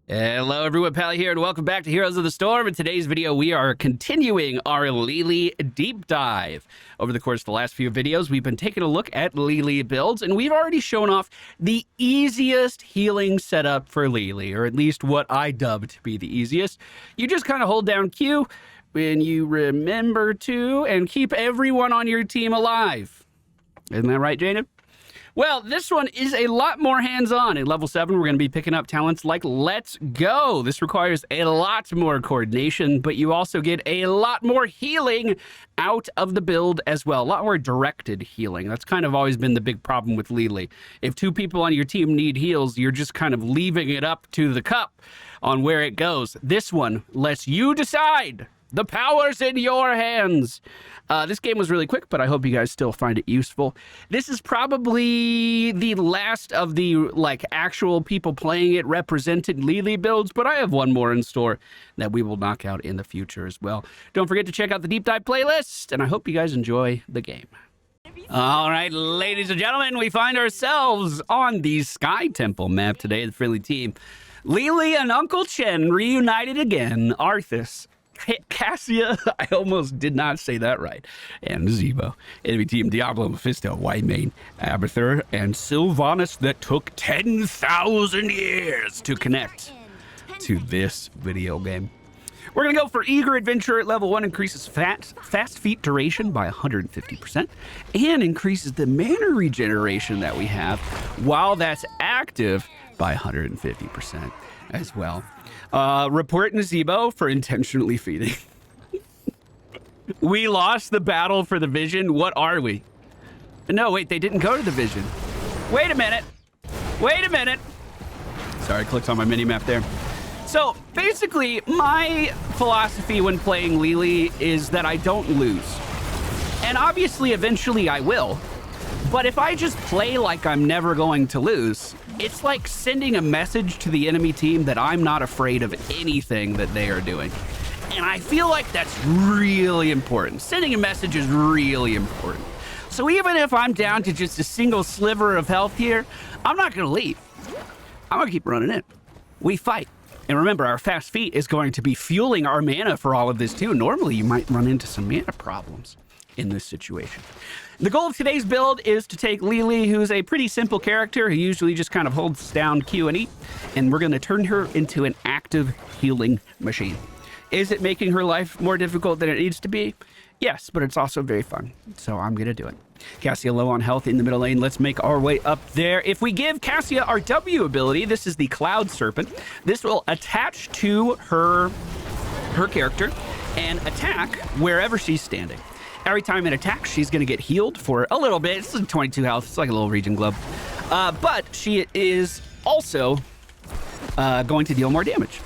Hello everyone, Pally here, and welcome back to Heroes of the Storm. In today's video, we are continuing our Lili deep dive. Over the course of the last few videos, we've been taking a look at Lili builds, and we've already shown off the easiest healing setup for Lili, or at least what I dubbed to be the easiest. You just kind of hold down Q when you remember to, and keep everyone on your team alive. Isn't that right, Jaden? Well, this one is a lot more hands-on. At level 7, we're going to be picking up talents like Let's Go. This requires a lot more coordination, but you also get a lot more healing out of the build as well. A lot more directed healing. That's kind of always been the big problem with Lili. If 2 people on your team need heals, you're just kind of leaving it up to the cup on where it goes. This one lets you decide. The power's in your hands. This game was really quick, but I hope you guys still find it useful. This is probably the last of the actual people playing it represented Lili builds, but I have one more in store that we will knock out in the future as well. Don't forget to check out the deep dive playlist, and I hope you guys enjoy the game. All right, ladies and gentlemen, we find ourselves on the Sky Temple map today, the friendly team. Lili and Uncle Chen reunited again. Arthas, Cassia, I almost did not say that right, and Zebo. Enemy team Diablo, Mephisto, Whitemane, Abathur, and Sylvanas that took 10,000 years to connect to this video game. We're going to go for Eager Adventure at level 1, increases fast feet duration by 150%, and increases the mana regeneration that we have while that's active by 150% as well. Report Nazebo for intentionally feeding. We lost the battle for the vision. What are we? No, wait, they didn't go to the vision. Wait a minute. Wait a minute. Sorry, I clicked on my mini-map there. So, basically, my philosophy when playing Lili is that I don't lose. And obviously, eventually I will. But if I just play like I'm never going to lose, it's like sending a message to the enemy team that I'm not afraid of anything that they are doing. And I feel like that's really important. Sending a message is really important. So even if I'm down to just a single sliver of health here, I'm not going to leave. I'm going to keep running in. We fight. And remember, our fast feet is going to be fueling our mana for all of this too. Normally, you might run into some mana problems in this situation. The goal of today's build is to take Lili, who's a pretty simple character who usually just kind of holds down Q and E, and we're going to turn her into an active healing machine. Is it making her life more difficult than it needs to be? Yes, but it's also very fun, so I'm going to do it. Cassia low on health in the middle lane. Let's make our way up there. If we give Cassia our W ability, this is the Cloud Serpent. This will attach to her character and attack wherever she's standing. Every time it attacks, she's going to get healed for a little bit. It's like 22 health. It's like a little regen globe. But she is also going to deal more damage.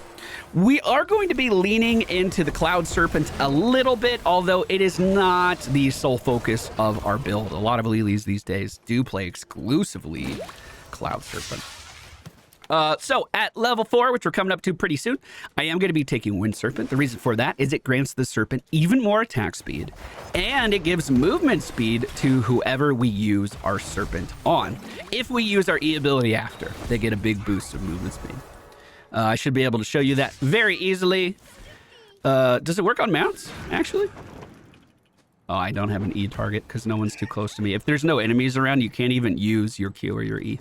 We are going to be leaning into the Cloud Serpent a little bit, although it is not the sole focus of our build. A lot of Lilis these days do play exclusively Cloud Serpent. So at level 4, which we're coming up to pretty soon, I am going to be taking Wind Serpent. The reason for that is it grants the Serpent even more attack speed, and it gives movement speed to whoever we use our Serpent on. If we use our E ability after, they get a big boost of movement speed. I should be able to show you that very easily. Does it work on mounts, actually? Oh, I don't have an E target because no one's too close to me. If there's no enemies around, you can't even use your Q or your E.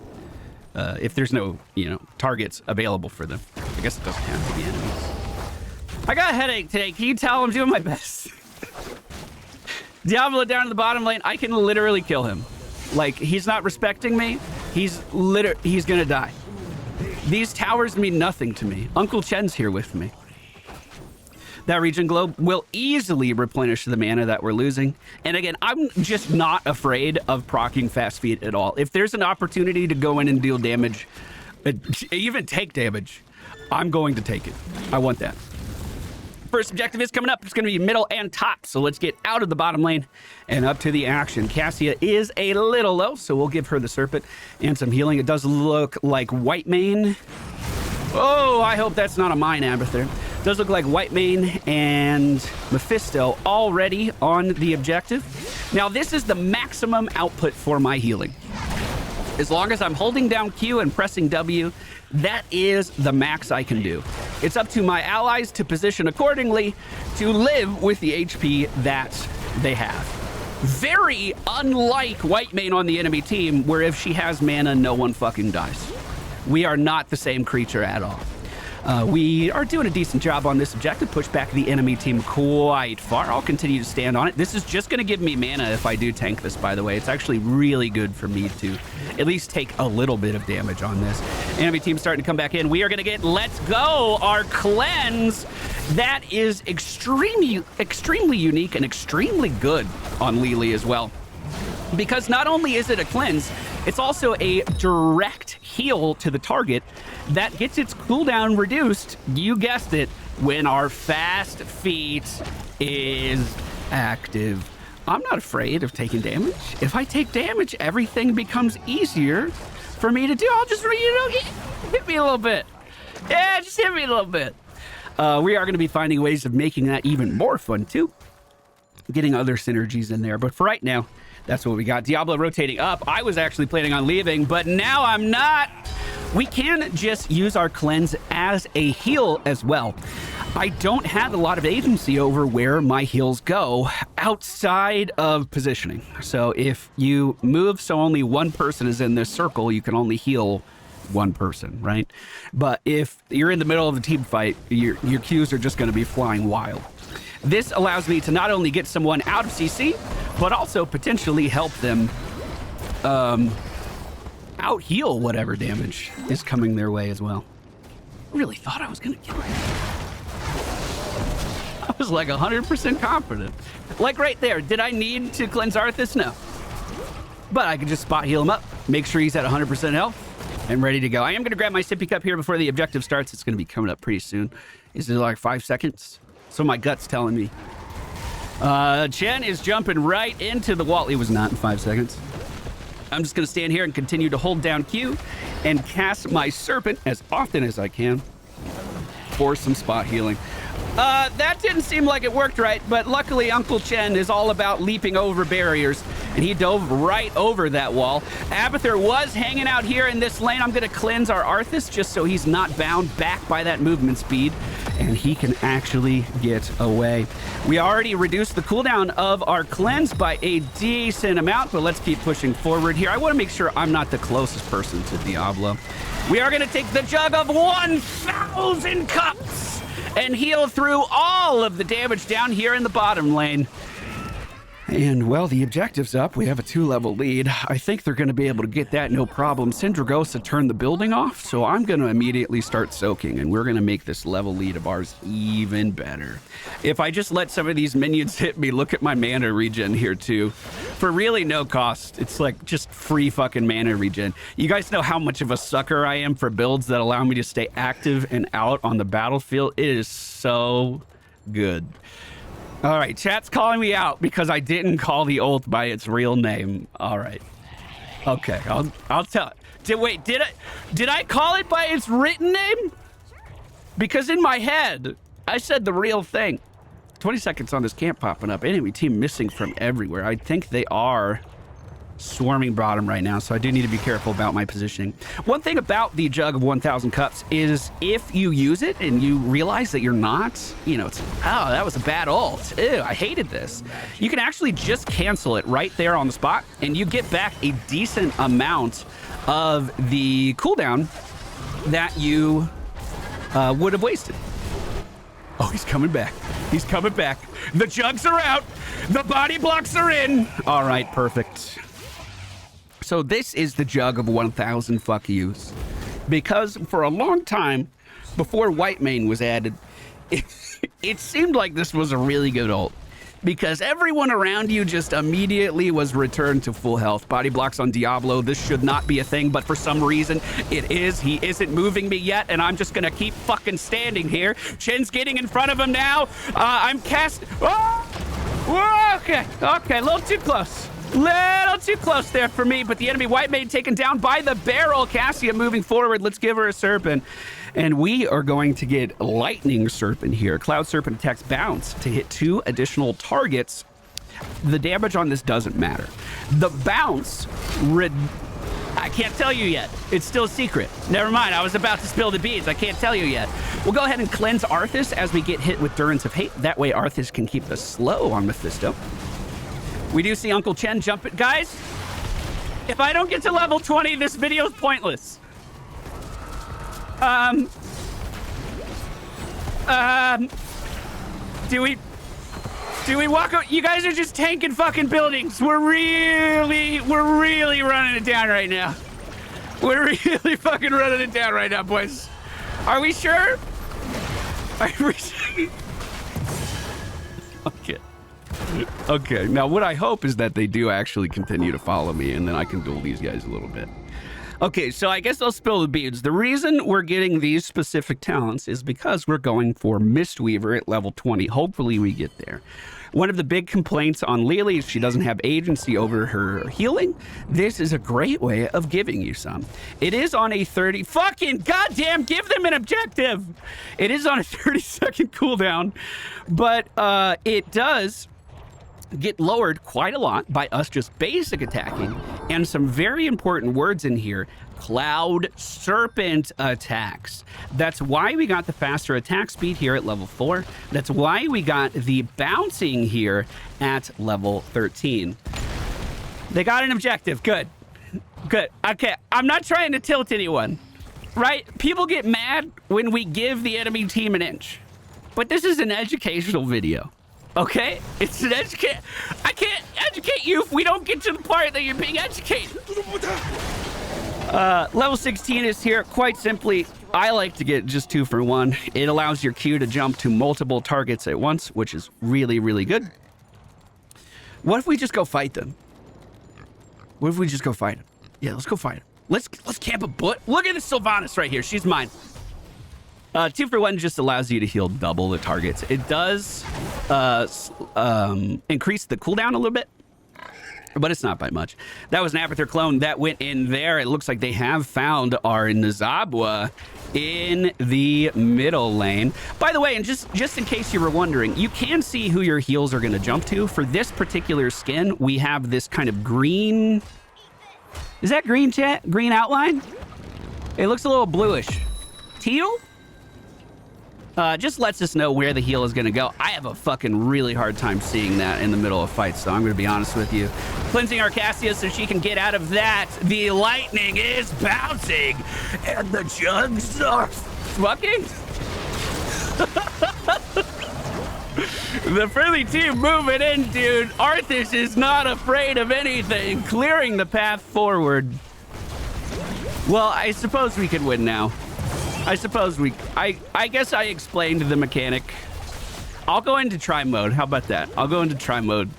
If there's no, targets available for them. I guess it doesn't have to be enemies. I got a headache today. Can you tell I'm doing my best? Diablo down in the bottom lane. I can literally kill him. Like, he's not respecting me. He's gonna die. These towers mean nothing to me. Uncle Chen's here with me. That regen globe will easily replenish the mana that we're losing. And again, I'm just not afraid of proccing fast feet at all. If there's an opportunity to go in and deal damage, even take damage, I'm going to take it. I want that. First objective is coming up. It's going to be middle and top. So let's get out of the bottom lane and up to the action. Cassia is a little low, so we'll give her the Serpent and some healing. It does look like Whitemane. Oh, I hope that's not a mine, Abathur. Does look like Whitemane and Mephisto already on the objective. Now, this is the maximum output for my healing. As long as I'm holding down Q and pressing W, that is the max I can do. It's up to my allies to position accordingly to live with the HP that they have. Very unlike Whitemane on the enemy team, where if she has mana, no one fucking dies. We are not the same creature at all. We are doing a decent job on this objective. Push back the enemy team quite far. I'll continue to stand on it. This is just going to give me mana if I do tank this, by the way. It's actually really good for me to at least take a little bit of damage on this. Enemy team starting to come back in. We are going to get Let's Go, our cleanse. That is extremely unique and extremely good on Lili as well. Because not only is it a cleanse, it's also a direct heal to the target that gets its cooldown reduced, you guessed it, when our fast feat is active. I'm not afraid of taking damage. If I take damage, everything becomes easier for me to do. I'll just, hit me a little bit. Yeah, just hit me a little bit. We are going to be finding ways of making that even more fun, too. Getting other synergies in there. But for right now, that's what we got. Diablo rotating up. I was actually planning on leaving, but now I'm not. We can just use our cleanse as a heal as well. I don't have a lot of agency over where my heals go outside of positioning. So if you move so only one person is in this circle, you can only heal one person, right? But if you're in the middle of the team fight, your Qs are just going to be flying wild. This allows me to not only get someone out of CC, but also potentially help them out-heal whatever damage is coming their way as well. I really thought I was going to kill him. I was like 100% confident. Like right there, did I need to cleanse Arthas? No. But I could just spot heal him up, make sure he's at 100% health, and ready to go. I am going to grab my sippy cup here before the objective starts. It's going to be coming up pretty soon. Is it like 5 seconds? So my gut's telling me. Chen is jumping right into the wall. He was not in 5 seconds. I'm just going to stand here and continue to hold down Q and cast my Serpent as often as I can for some spot healing. That didn't seem like it worked right, but luckily Uncle Chen is all about leaping over barriers, and he dove right over that wall. Abathur was hanging out here in this lane. I'm going to cleanse our Arthas just so he's not bound back by that movement speed, and he can actually get away. We already reduced the cooldown of our cleanse by a decent amount, but let's keep pushing forward here. I want to make sure I'm not the closest person to Diablo. We are going to take the jug of 1,000 cups and heal through all of the damage down here in the bottom lane. And, well, the objective's up. We have a 2-level lead. I think they're going to be able to get that no problem. Syndragosa turned the building off, so I'm going to immediately start soaking, and we're going to make this level lead of ours even better. If I just let some of these minions hit me, look at my mana regen here, too. For really no cost. It's like just free fucking mana regen. You guys know how much of a sucker I am for builds that allow me to stay active and out on the battlefield. It is so good. All right, chat's calling me out because I didn't call the ult by its real name. All right. Okay, I'll tell it. Did I call it by its written name? Because in my head, I said the real thing. 20 seconds on this camp popping up. Enemy team missing from everywhere. I think they are swarming bottom right now, so I do need to be careful about my positioning. One thing about the jug of 1,000 cups is if you use it and you realize that you're not, it's, oh, that was a bad ult. Ew, I hated this. You can actually just cancel it right there on the spot, and you get back a decent amount of the cooldown that you would have wasted. Oh, he's coming back. He's coming back. The jugs are out. The body blocks are in. All right, perfect. So this is the jug of 1,000 fuck yous. Because for a long time, before Whitemane was added, it seemed like this was a really good ult. Because everyone around you just immediately was returned to full health. Body blocks on Diablo, this should not be a thing, but for some reason, it is. He isn't moving me yet, and I'm just gonna keep fucking standing here. Chen's getting in front of him now. I'm cast... Oh! Whoa, okay, a little too close. Little too close there for me, but the enemy Whitemane taken down by the barrel. Cassia moving forward. Let's give her a Serpent. And we are going to get Lightning Serpent here. Cloud Serpent attacks bounce to hit 2 additional targets. The damage on this doesn't matter. The bounce I can't tell you yet. It's still a secret. Never mind. I was about to spill the beans. I can't tell you yet. We'll go ahead and cleanse Arthas as we get hit with Durance of Hate. That way Arthas can keep us slow on Mephisto. We do see Uncle Chen jump it. Guys, if I don't get to level 20, this video is pointless. Do we walk out? You guys are just tanking fucking buildings. We're really running it down right now. We're really fucking running it down right now, boys. Are we sure? Are we sure? Okay. Okay, now what I hope is that they do actually continue to follow me, and then I can duel these guys a little bit. Okay, so I guess I'll spill the beans. The reason we're getting these specific talents is because we're going for Mistweaver at level 20. Hopefully we get there. One of the big complaints on Lili is she doesn't have agency over her healing. This is a great way of giving you some. It is on a 30... Fucking goddamn, give them an objective! It is on a 30-second cooldown, but it does get lowered quite a lot by us just basic attacking, and some very important words in here: Cloud Serpent attacks. That's why we got the faster attack speed here at level 4. That's why we got the bouncing here at level 13. They got an objective. Good. Good. Okay, I'm not trying to tilt anyone, right? People get mad when we give the enemy team an inch, but this is an educational video. Okay? It's an educate. I can't educate you if we don't get to the part that you're being educated. Level 16 is here. Quite simply, I like to get just 2 for 1. It allows your Q to jump to multiple targets at once, which is really, really good. What if we just go fight them? What if we just go fight them? Yeah, let's go fight them. Let's camp a butt. Look at this Sylvanas right here. She's mine. 2 for 1 just allows you to heal double the targets. It does increase the cooldown a little bit, but it's not by much. That was an Aperture clone that went in there. It looks like they have found our Nzabwa in the middle lane. By the way, and just in case you were wondering, you can see who your heals are going to jump to. For this particular skin, we have this kind of green... Is that green, chat? Green outline? It looks a little bluish. Teal? Just lets us know where the heal is going to go. I have a fucking really hard time seeing that in the middle of fights, so I'm going to be honest with you. Cleansing our Cassia so she can get out of that. The lightning is bouncing, and the jugs are fucking... The friendly team moving in, dude. Arthas is not afraid of anything, clearing the path forward. Well, I suppose we could win now. I suppose I guess I explained the mechanic. I'll go into try mode. How about that? I'll go into try mode,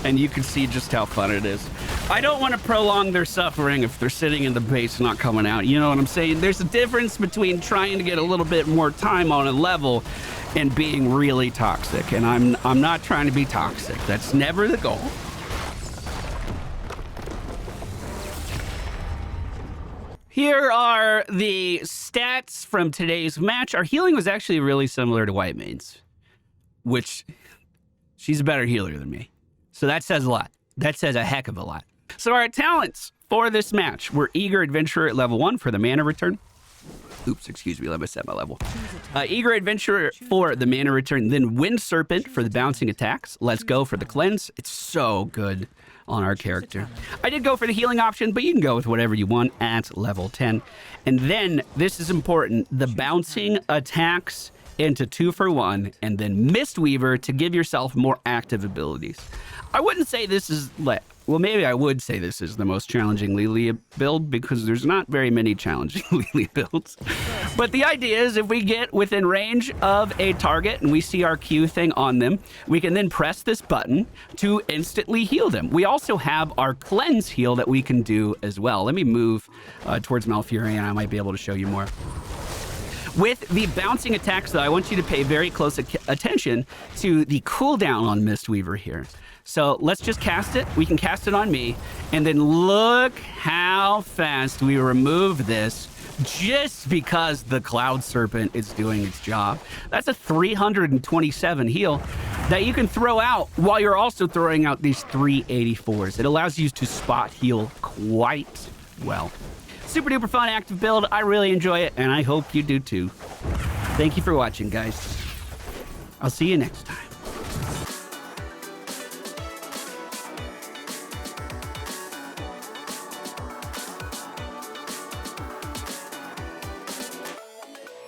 and you can see just how fun it is. I don't want to prolong their suffering if they're sitting in the base not coming out. You know what I'm saying? There's a difference between trying to get a little bit more time on a level and being really toxic, and I'm not trying to be toxic. That's never the goal. Here are the stats from today's match. Our healing was actually really similar to Whitemane's, which she's a better healer than me. So that says a lot. That says a heck of a lot. So our talents for this match were Eager Adventurer at level 1 for the mana return. Oops, excuse me, let me set my level. Eager Adventurer for the mana return, then Wind Serpent for the bouncing attacks. Let's Go for the cleanse. It's so good on our character. I did go for the healing option, but you can go with whatever you want at level 10. And then, this is important, the bouncing attacks into 2 for 1, and then Mistweaver to give yourself more active abilities. I wouldn't say this is, well, maybe I would say this is the most challenging Lili build, because there's not very many challenging Lili builds. But the idea is if we get within range of a target and we see our Q thing on them, we can then press this button to instantly heal them. We also have our cleanse heal that we can do as well. Let me move towards Malfurion, and I might be able to show you more. With the bouncing attacks, though, I want you to pay very close attention to the cooldown on Mistweaver here. So let's just cast it. We can cast it on me. And then look how fast we remove this just because the Cloud Serpent is doing its job. That's a 327 heal that you can throw out while you're also throwing out these 384s. It allows you to spot heal quite well. Super duper fun active build. I really enjoy it, and I hope you do too. Thank you for watching, guys. I'll see you next time.